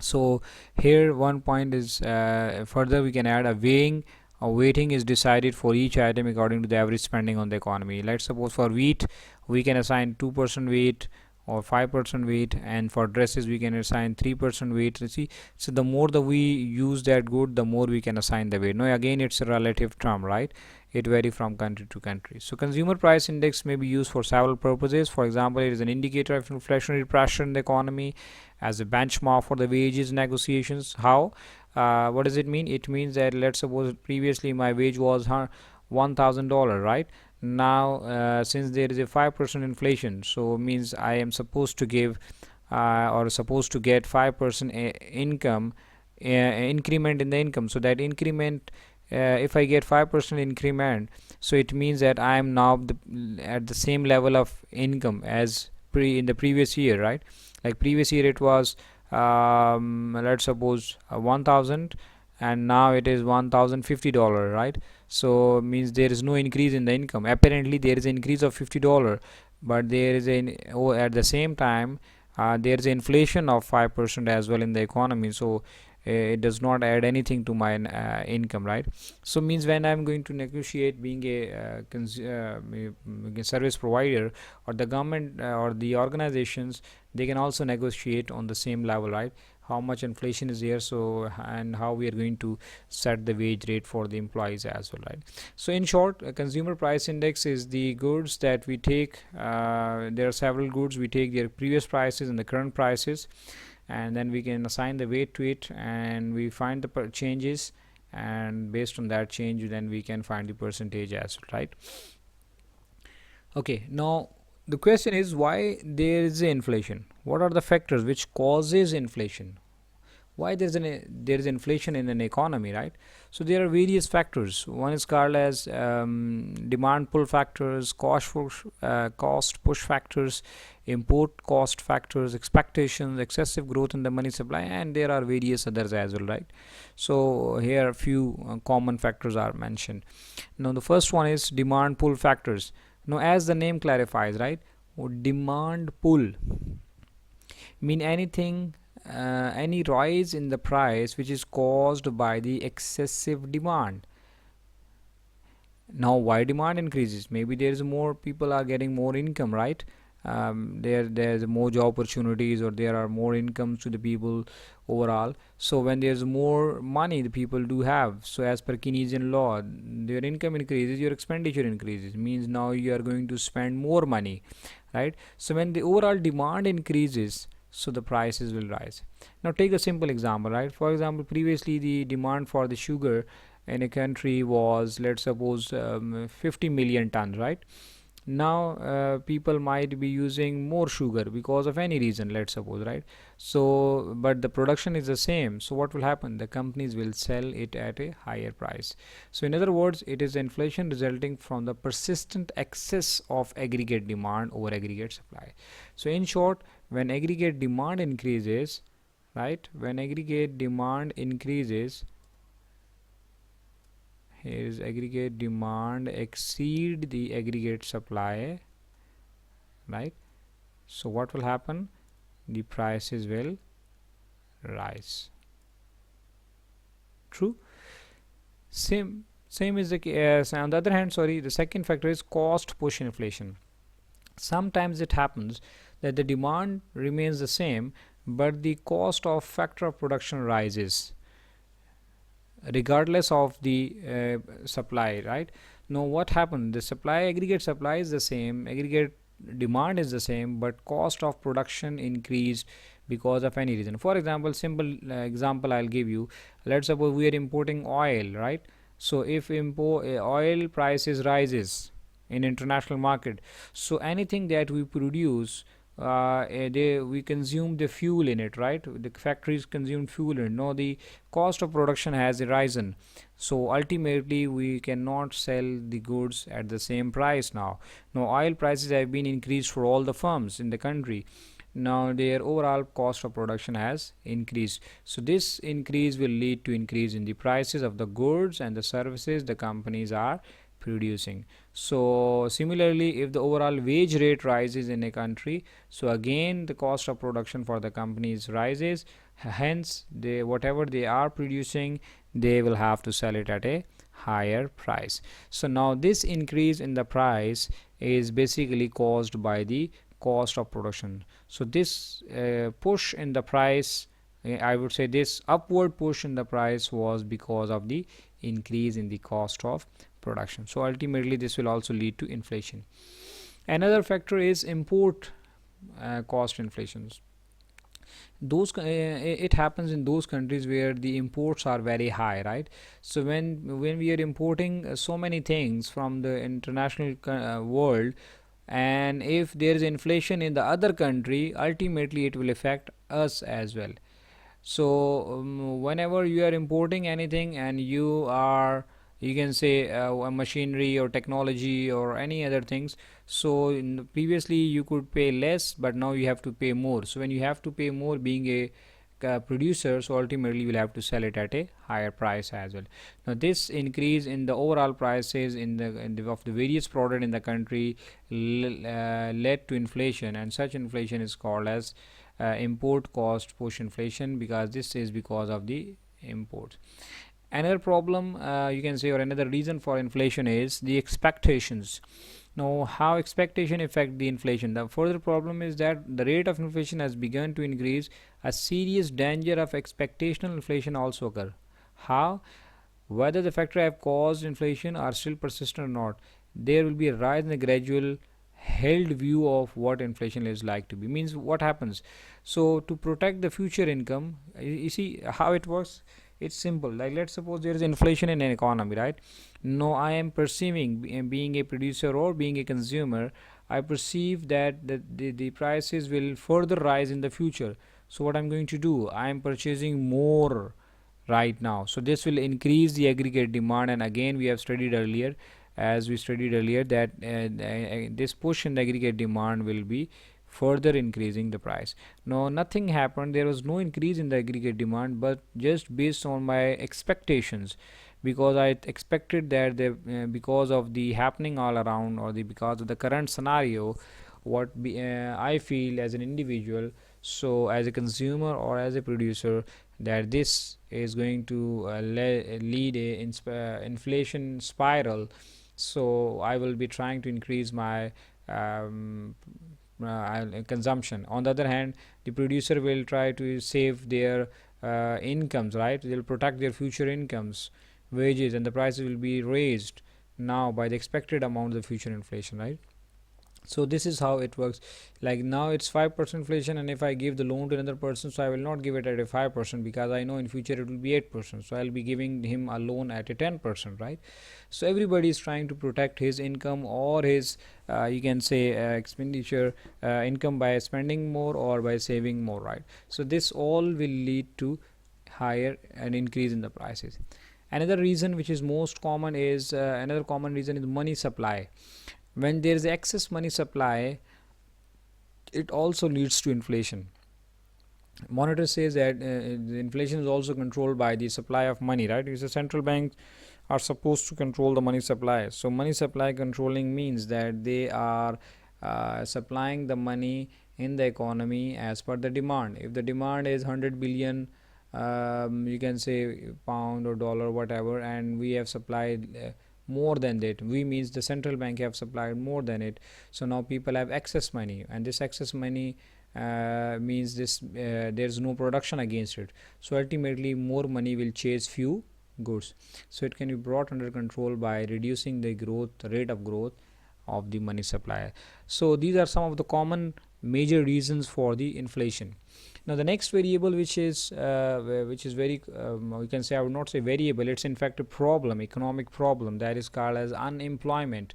Speaker 1: So here one point is further we can add a weighing. A weighting is decided for each item according to the average spending on the economy. Let's suppose for wheat we can assign 2% weight or 5% weight, and for dresses we can assign 3% weight. You see, so the more that we use that good, the more we can assign the weight. Now again, it's a relative term, right? It varies from country to country. So consumer price index may be used for several purposes. For example, it is an indicator of inflationary pressure in the economy, as a benchmark for the wages negotiations. How? What does it mean? It means that let's suppose previously my wage was $1,000, right? Now since there is a 5% inflation, so means I am supposed to give or supposed to get 5% income increment in the income. So that increment, if I get 5% increment, so it means that I am now at the same level of income as in the previous year, right? Like previous year it was let's suppose 1000, and now it is $1050, right? So means there is no increase in the income. Apparently there is an increase of $50, but there is at the same time there is inflation of 5% as well in the economy. So it does not add anything to my income, right? So means when I'm going to negotiate, being a service provider, or the government or the organizations, they can also negotiate on the same level, right? How much inflation is there, so and how we are going to set the wage rate for the employees as well, right? So in short, a consumer price index is the goods that we take. There are several goods, we take their previous prices and the current prices, and then we can assign the weight to it, and we find the changes, and based on that change then we can find the percentage as well, right? Okay, now the question is, why there is inflation? What are the factors which causes inflation? Why there is inflation in an economy, right? So there are various factors. One is called as demand pull factors, cost push factors, import cost factors, expectations, excessive growth in the money supply, and there are various others as well, right? So here a few common factors are mentioned. Now the first one is demand pull factors. Now as the name clarifies, right, demand pull mean anything, any rise in the price which is caused by the excessive demand. Now why demand increases? Maybe there's more people are getting more income, right? There's more job opportunities, or there are more incomes to the people overall. So when there's more money the people do have, so as per Keynesian law, their income increases, your expenditure increases, means now you are going to spend more money, right? So when the overall demand increases, so the prices will rise. Now take a simple example, right? For example, previously the demand for the sugar in a country was, let's suppose, 50 million tons, right? Now people might be using more sugar because of any reason, let's suppose, right? So but the production is the same, so what will happen? The companies will sell it at a higher price. So in other words, it is inflation resulting from the persistent excess of aggregate demand over aggregate supply. So in short, when aggregate demand increases, right, when aggregate demand increases, here is aggregate demand exceed the aggregate supply, right? So what will happen? The prices will rise. True. Same is the case. On the other hand, the second factor is cost push inflation. Sometimes it happens that the demand remains the same, but the cost of factor of production rises regardless of the supply, right? Now what happened? The aggregate supply is the same, aggregate demand is the same, but cost of production increased because of any reason. For example, simple example I'll give you. Let's suppose we are importing oil, right? So if oil prices rises in international market, so anything that we produce, we consume the fuel in it, right? The factories consume fuel in it. Now the cost of production has risen, so ultimately we cannot sell the goods at the same price. Now oil prices have been increased for all the firms in the country. Now their overall cost of production has increased, so this increase will lead to increase in the prices of the goods and the services the companies are producing. So similarly, if the overall wage rate rises in a country, so again the cost of production for the companies rises, hence whatever they are producing, they will have to sell it at a higher price. So now this increase in the price is basically caused by the cost of production. So this push in the price, I would say this upward push in the price was because of the increase in the cost of production. So ultimately this will also lead to inflation. Another factor is import cost inflations. It happens in those countries where the imports are very high, right? So when we are importing so many things from the international world, and if there is inflation in the other country, ultimately it will affect us as well. So whenever you are importing anything and you are you can say a machinery or technology or any other things. So previously you could pay less, but now you have to pay more. So when you have to pay more, being a producer, so ultimately you will have to sell it at a higher price as well. Now this increase in the overall prices of the various product in the country led to inflation, and such inflation is called as import cost push inflation, because this is because of the imports. Another problem, you can say, or another reason for inflation is the expectations. Now, how expectation affect the inflation? The further problem is that the rate of inflation has begun to increase. A serious danger of expectational inflation also occur. How? Whether the factors have caused inflation are still persistent or not, there will be a rise in the gradual held view of what inflation is like to be. Means what happens? So to protect the future income, you see how it works. It's simple. Like, let's suppose there is inflation in an economy, right? No, I am perceiving, being a producer or being a consumer, I perceive that the prices will further rise in the future. So what I'm going to do, I am purchasing more right now. So this will increase the aggregate demand, and again we have studied earlier, as we studied earlier, that this push in the aggregate demand will be further increasing the price. No, nothing happened, there was no increase in the aggregate demand, but just based on my expectations, because I expected that because of the happening all around, or because of the current scenario, I feel as an individual, so as a consumer or as a producer, that this is going to lead a inflation spiral. So I will be trying to increase my consumption. On the other hand, the producer will try to save their incomes, right? They'll protect their future incomes, wages, and the prices will be raised now by the expected amount of future inflation, right? So this is how it works. Like now it's 5% inflation, and if I give the loan to another person, so I will not give it at a 5%, because I know in future it will be 8%, so I'll be giving him a loan at a 10%, right? So everybody is trying to protect his income, or his you can say expenditure income, by spending more or by saving more, right? So this all will lead to higher and increase in the prices. Another reason which is most common is another common reason is money supply. When there is excess money supply, it also leads to inflation. Monitor says that the inflation is also controlled by the supply of money, right? Because the central banks are supposed to control the money supply. So money supply controlling means that they are supplying the money in the economy as per the demand. If the demand is 100 billion, you can say pound or dollar, whatever, and we have supplied more than that, we means the central bank have supplied more than it. So now people have excess money, and this excess money means this there's no production against it. So ultimately more money will chase few goods. So it can be brought under control by reducing the rate of growth of the money supply. So these are some of the common major reasons for the inflation. Now the next variable, which is very we can say, I would not say variable, it's in fact a problem, economic problem, that is called as unemployment.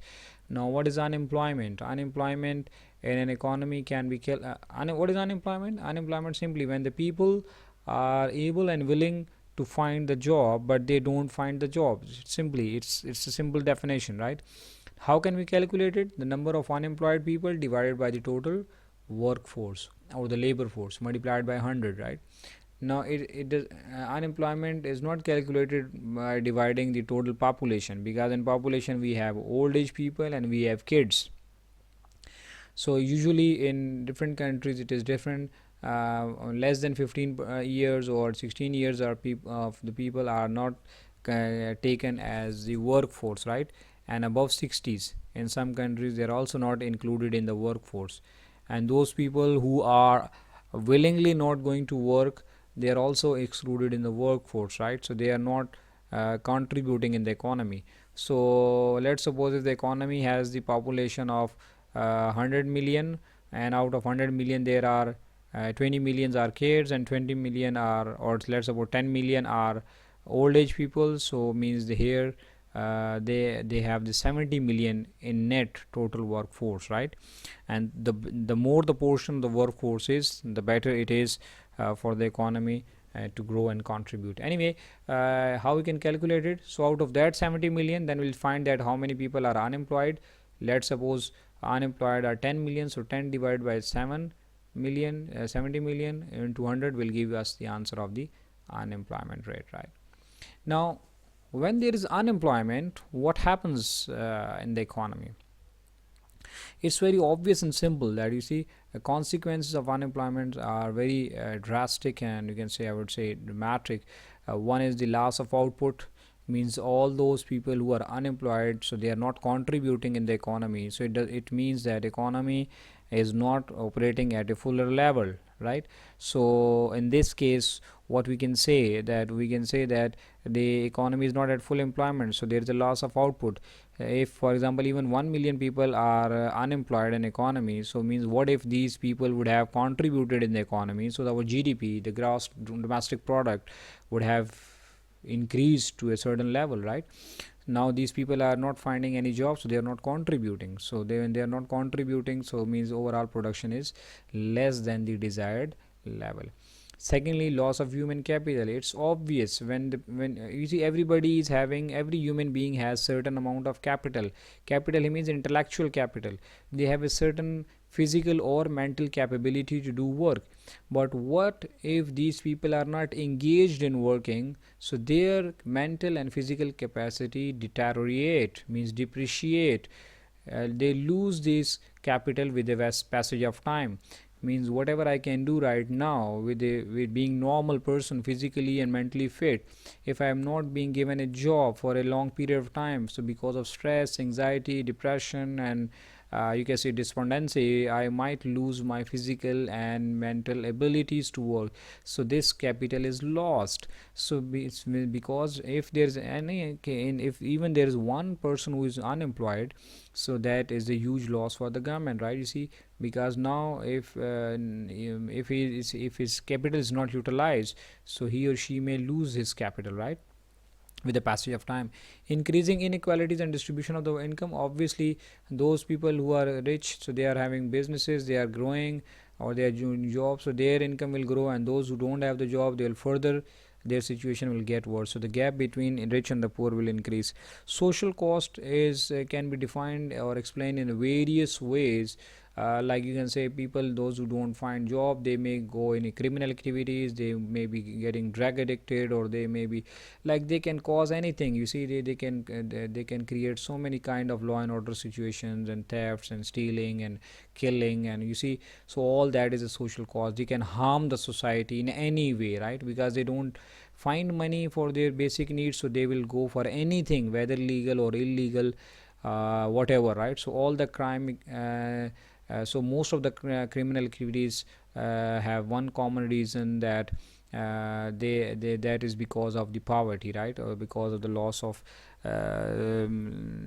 Speaker 1: Now what is unemployment? Unemployment in an economy can be what is unemployment? Unemployment simply when the people are able and willing to find the job, but they don't find the job. Simply, it's a simple definition, right? How can we calculate it? The number of unemployed people divided by the total workforce, or the labor force, multiplied by 100, right? Now it does, unemployment is not calculated by dividing the total population, because in population we have old age people and we have kids. So usually in different countries it is different. Less than 15 years or 16 years are of the people are not taken as the workforce, right? And above 60s in some countries they are also not included in the workforce. And those people who are willingly not going to work, they are also excluded in the workforce, right? So they are not contributing in the economy. So let's suppose if the economy has the population of 100 million, and out of 100 million there are 20 millions are kids, and 20 million are, or let's suppose 10 million are old age people. So means here they have the 70 million in net total workforce, right? And the more the portion of the workforce is, the better it is for the economy, to grow and contribute. Anyway, how we can calculate it? So out of that 70 million, then we'll find that how many people are unemployed. Let's suppose unemployed are 10 million, so 10 divided by 7 million, 70 million into 100 will give us the answer of the unemployment rate, right? Now, when there is unemployment, what happens in the economy? It's very obvious and simple that you see the consequences of unemployment are very drastic, and you can say, I would say, dramatic. One is the loss of output, means all those people who are unemployed, so they are not contributing in the economy. So it means that economy is not operating at a fuller level, right? So in this case, what we can say that the economy is not at full employment, so there is a loss of output. If, for example, even 1 million people are unemployed in economy, so means what if these people would have contributed in the economy, so our GDP, the gross domestic product, would have increased to a certain level, right? Now these people are not finding any job, so they are not contributing. So when they are not contributing, so means overall production is less than the desired level. Secondly, loss of human capital. It's obvious when you see every human being has certain amount of capital. Capital means intellectual capital. They have a certain physical or mental capability to do work. But what if these people are not engaged in working? So their mental and physical capacity deteriorate, means depreciate. They lose this capital with the passage of time. Means whatever I can do right now with being normal person, physically and mentally fit, if I am not being given a job for a long period of time, so because of stress, anxiety, depression, and you can say despondency, I might lose my physical and mental abilities to work. So this capital is lost. So it's because if there's if even there is one person who is unemployed, so that is a huge loss for the government, right? You see, because now if his capital is not utilized, so he or she may lose his capital, right, with the passage of time. Increasing inequalities and distribution of the income. Obviously, those people who are rich, so they are having businesses, they are growing, or they are doing jobs, so their income will grow, and those who don't have the job, they will further, their situation will get worse. So the gap between rich and the poor will increase. Social cost is can be defined or explained in various ways. Like you can say, people, those who don't find job, they may go in criminal activities, they may be getting drug addicted, or they may be like, they can cause anything. You see, they can create so many kind of law and order situations, and thefts and stealing and killing, and you see, so all that is a social cause. They can harm the society in any way, right? Because they don't find money for their basic needs, so they will go for anything, whether legal or illegal, whatever, right? So all the crime, so most of the criminal activities have one common reason, that that is because of the poverty, right, or because of the loss of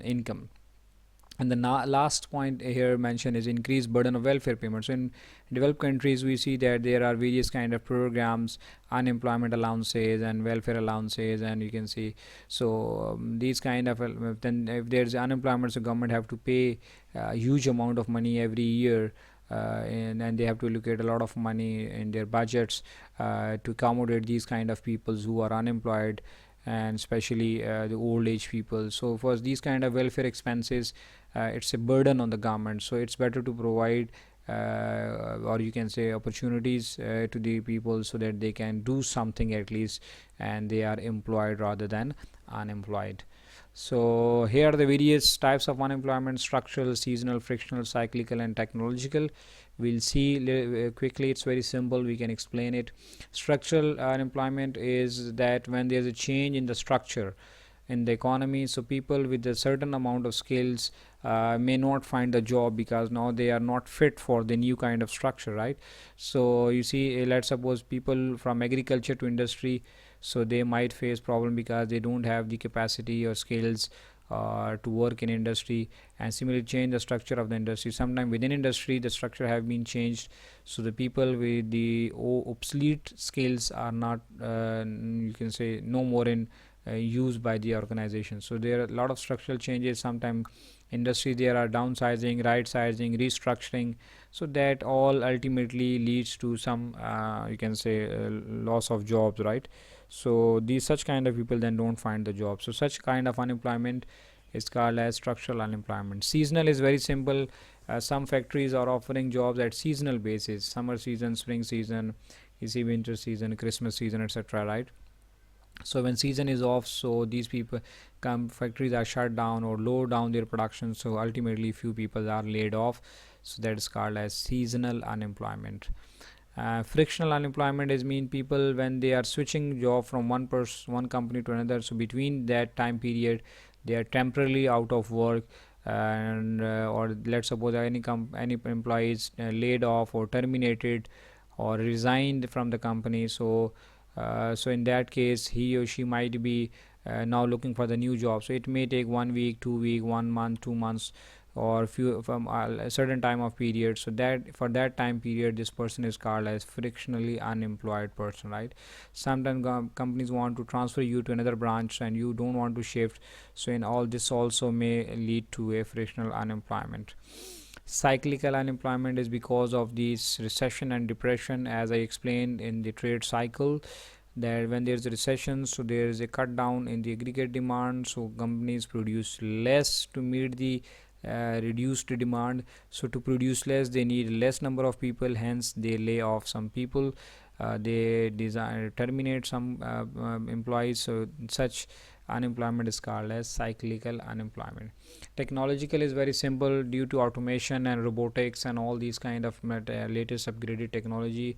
Speaker 1: income. And the last point here mentioned is increased burden of welfare payments. So in developed countries, we see that there are various kind of programs, unemployment allowances and welfare allowances, and you can see, so these kind of then if there's unemployment, so government have to pay a huge amount of money every year, and they have to allocate a lot of money in their budgets to accommodate these kind of people who are unemployed, and especially the old age people. So for these kind of welfare expenses, it's a burden on the government, so it's better to provide or you can say opportunities to the people, so that they can do something at least, and they are employed rather than unemployed. So here are the various types of unemployment: structural, seasonal, frictional, cyclical, and technological. We'll see quickly. It's very simple, we can explain it. Structural unemployment is that when there's a change in the structure in the economy, so people with a certain amount of skills may not find a job, because now they are not fit for the new kind of structure, right? So you see, let's suppose people from agriculture to industry, so they might face problem because they don't have the capacity or skills to work in industry, and similarly change the structure of the industry. Sometime within industry the structure have been changed, so the people with the obsolete skills are not you can say no more in used by the organization. So there are a lot of structural changes. Sometimes industry there are downsizing, right sizing, restructuring, so that all ultimately leads to some you can say loss of jobs, right? So these such kind of people then don't find the job, so such kind of unemployment is called as structural unemployment. Seasonal is very simple. Some factories are offering jobs at seasonal basis: summer season, spring season, you see winter season, Christmas season, etc., right? So when season is off, so these people come, factories are shut down or low down their production, so ultimately few people are laid off, so that is called as seasonal unemployment. Frictional unemployment is mean people when they are switching job from one company to another, so between that time period they are temporarily out of work, and or let's suppose any employee is laid off or terminated or resigned from the company, so in that case he or she might be now looking for the new job. So it may take 1 week, 2 week, 1 month, 2 months, or few from a certain time of period, so that for that time period this person is called as frictionally unemployed person, right? Sometimes companies want to transfer you to another branch and you don't want to shift, so in all this also may lead to a frictional unemployment. Cyclical unemployment is because of this recession and depression, as I explained in the trade cycle, that when there's a recession, so there is a cut down in the aggregate demand, so companies produce less to meet the reduced demand. So to produce less they need less number of people, hence they lay off some people, they terminate some employees, so such unemployment is called as cyclical unemployment. Technological is very simple. Due to automation and robotics and all these kind of latest upgraded technology,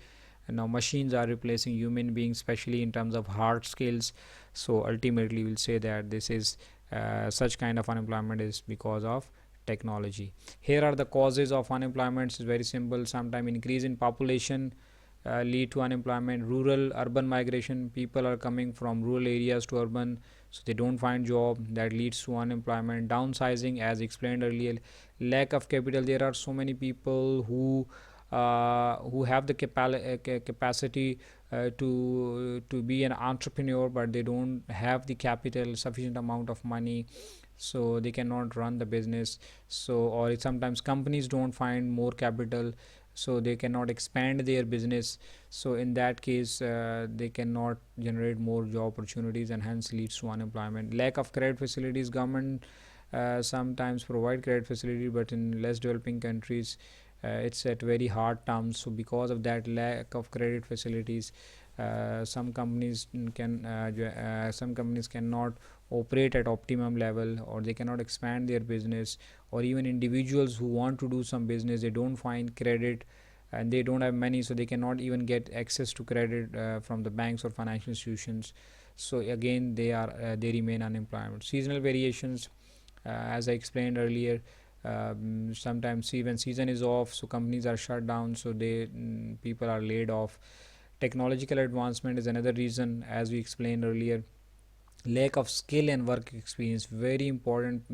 Speaker 1: and now machines are replacing human beings, especially in terms of hard skills, so ultimately we'll say that this is such kind of unemployment is because of technology. Here are the causes of unemployment. Is very simple. Sometimes increase in population lead to unemployment. Rural urban migration, people are coming from rural areas to urban, so they don't find job, that leads to unemployment. Downsizing, as explained earlier. Lack of capital, there are so many people who have the capacity to be an entrepreneur, but they don't have the capital, sufficient amount of money, so they cannot run the business. So or sometimes companies don't find more capital, so they cannot expand their business, so in that case they cannot generate more job opportunities and hence leads to unemployment. Lack of credit facilities, government sometimes provide credit facility, but in less developing countries it's at very hard terms, so because of that lack of credit facilities some companies cannot operate at optimum level, or they cannot expand their business, or even individuals who want to do some business, they don't find credit and they don't have money, so they cannot even get access to credit from the banks or financial institutions, so again they remain unemployment. Seasonal variations, as I explained earlier, sometimes see when season is off, so companies are shut down, so people are laid off. Technological advancement is another reason, as we explained earlier. Lack of skill and work experience, very important.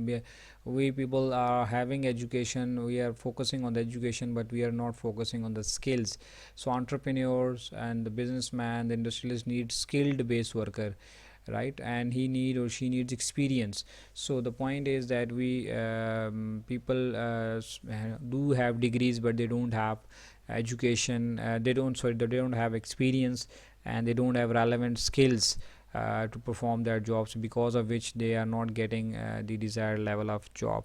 Speaker 1: We people are having education, we are focusing on the education, but we are not focusing on the skills. So entrepreneurs and the businessman, the industrialist need skilled base worker, right? And he need or she needs experience. So the point is that we people do have degrees, but they don't have education, they don't have experience, and they don't have relevant skills to perform their jobs, because of which they are not getting the desired level of job.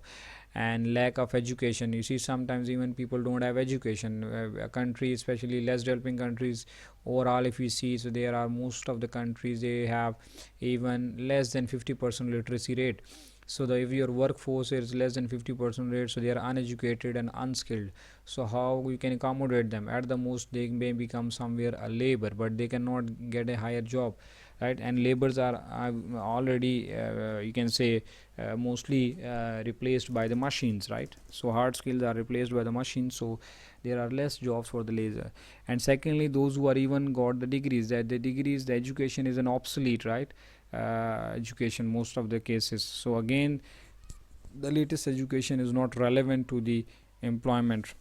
Speaker 1: And lack of education, you see sometimes even people don't have education. A country, especially less developing countries, overall if we see, so there are most of the countries they have even less than 50% literacy rate. So if your workforce is less than 50% rate, so they are uneducated and unskilled, so how you can accommodate them? At the most they may become somewhere a labor, but they cannot get a higher job, right? And labors are already you can say mostly replaced by the machines, right? So hard skills are replaced by the machines, so there are less jobs for the labor. And secondly, those who are even got the degrees, the education is an obsolete, right? Education most of the cases, so again the latest education is not relevant to the employment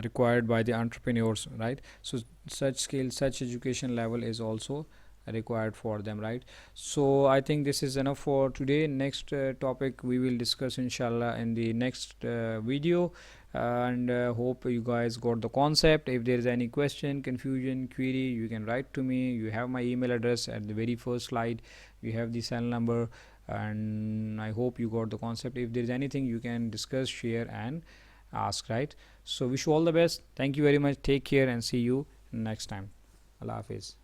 Speaker 1: required by the entrepreneurs, right? So such skill, such education level is also required for them, right? So I think this is enough for today. Next topic we will discuss inshallah in the next video, and hope you guys got the concept. If there is any question, confusion, query, you can write to me. You have my email address at the very first slide. You have the cell number, and I hope you got the concept. If there is anything, you can discuss, share, and ask, right? So wish you all the best. Thank you very much. Take care and see you next time. Allah Hafiz.